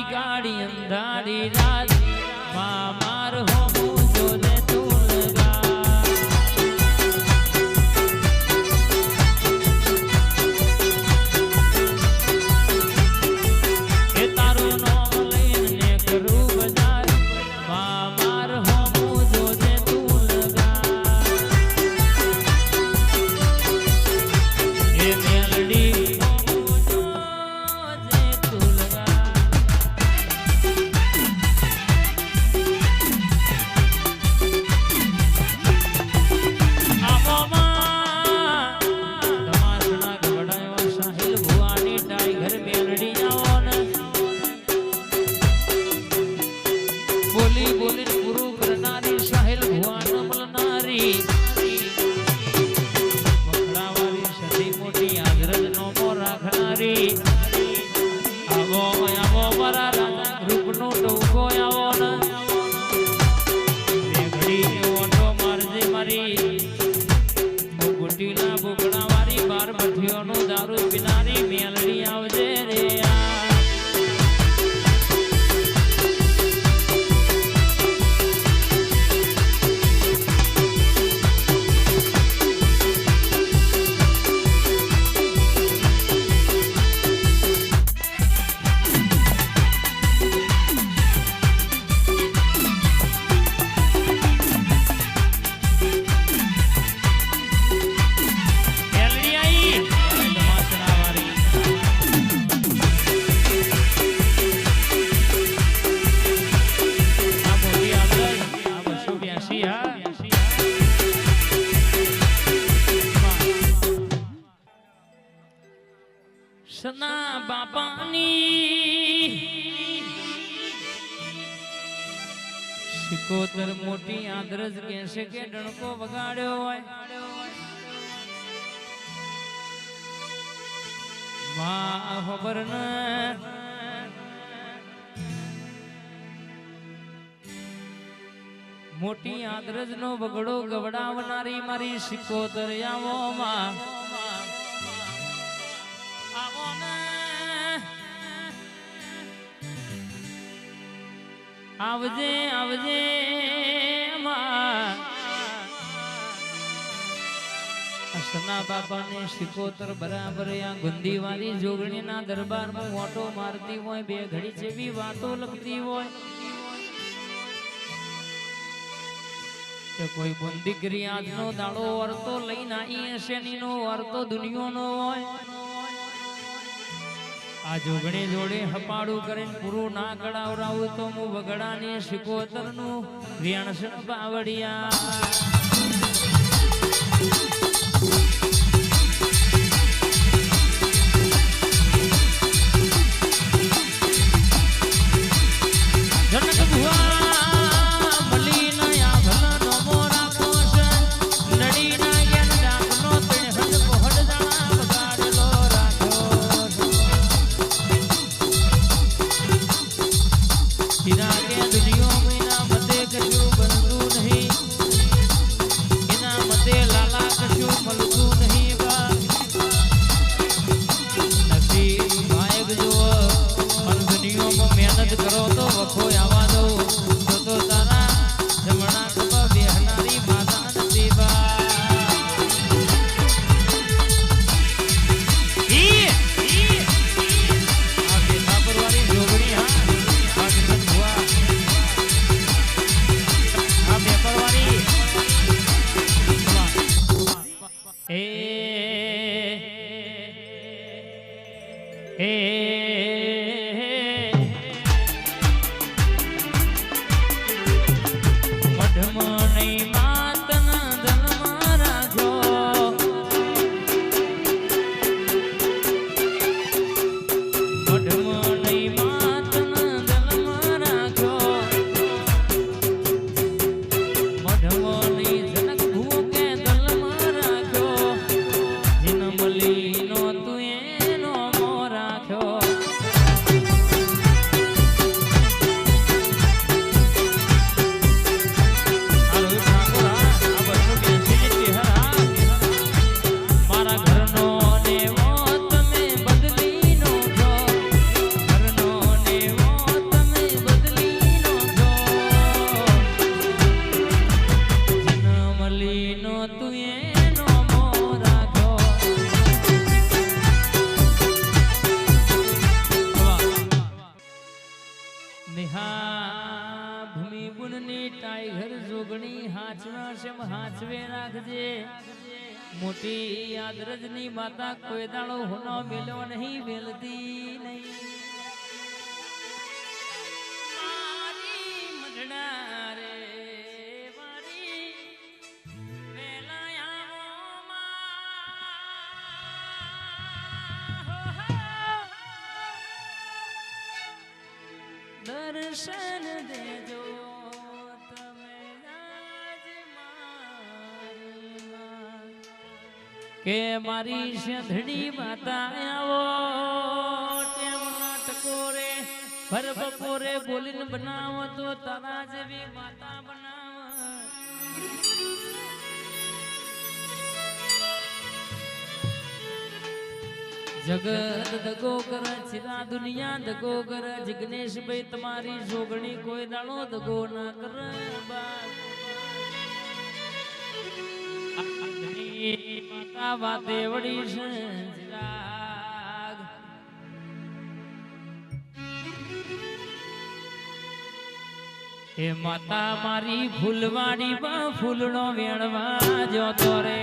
કાળી અંધારી રાત માર હોમું જોને તું લગા એ તારું નામ લઈને કરું બજાર માર હોમું જોને તું લગા એ મેલડી દારૂ પીનારી મેલડી આવજે રે સના બાપાની સિકોતર મોટી આદરજ કહેશે કે ડણકો વગાડ્યો હોય માં ખબર ન મોટી આદરજ નો બગડો ગવડાવનારી મારી સિકોતર આવો માં આવજે આવજે સના બાપાને સિકોતર બરાબર આ ગુંદીવાળી જોગણીના દરબારમાં ઓટો મારતી હોય બે ઘડી જેવી વાતો લખતી હોય કે કોઈ બંદીગરી આજનો દાડો વર્તો લઈને આવી હશે નીનો વર્તો દુનિયાનો હોય આ જોગણી જોડે હપાડું કરીને પૂરું ના કડાવરાવું તો હું વગડાની સિકોતર નું વ્યાણસણ બાવડિયા જનક ભુવા કરો તો વખો આવા દો તો તારા જમણા ખભા બેહનારી માતા નથી બા આ બેઠા પરવાળી જોગણી હા આ કિશન ભુવા નિહા ભૂમિ ગુણની ટાઈગર જોગણી હાચવા શેમ હાચવે રાખજે મોટી યાદરજની માતા કોઈ દાડો હોનો મેલો નહીં વેલતી નહીં મારી મગણા રે મારી દર્શન દેજો તમે કે મારી શેઠડી માતા આવો ટેમ નાટકો રે ભર બપોરે બોલીને બનાવો તો તારા જેવી માતા બનાવો જગત દગો કરે ચિરા દુનિયા દગો કરે જિગ્નેશભાઈ તમારી જોગણી કોઈ દાડો દગો ના કરે માતા વાતે વડી છે ચિરાગ એ માતા મારી ફૂલવાડી માં ફૂલનો વેણવા જોતો રે